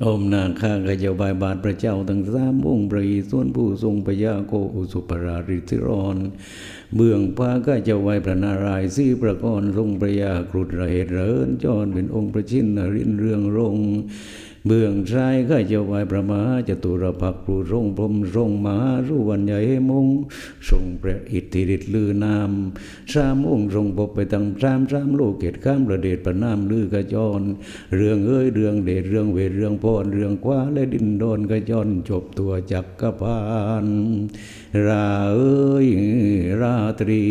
อมนาข้าขยบายบาทพระเจ้าทั้งสามองค์พระอิศวรผู้ทรงพยาโคอุสุปราริธิรอนเบื้องพระข้าเจ้าไหวพระนารายณ์สีประกรณ์ทรงพระยากรุฑระเหตุเริญจรเป็นองค์พระชินนรินทร์เรืองรงเบื้องซ้ายข้าเจ้าไหวพระมหาจตุรภักดิ์ผู้ทรงพรหมทรงมหาสุวรรณใหญ่มงทรงพระอิทธิฤทธิ์ลือนามสามองค์ทรงพบไปตั้งสามโลกเกตข้ามประเดชประนามลือกระจรเรื่องเอ้ยเรื่องเดชเรื่องเวทเรื่องพรเรื่องกว้าและดินโดนกระจรจบตัวจักกรพานราเอ้ยราตรี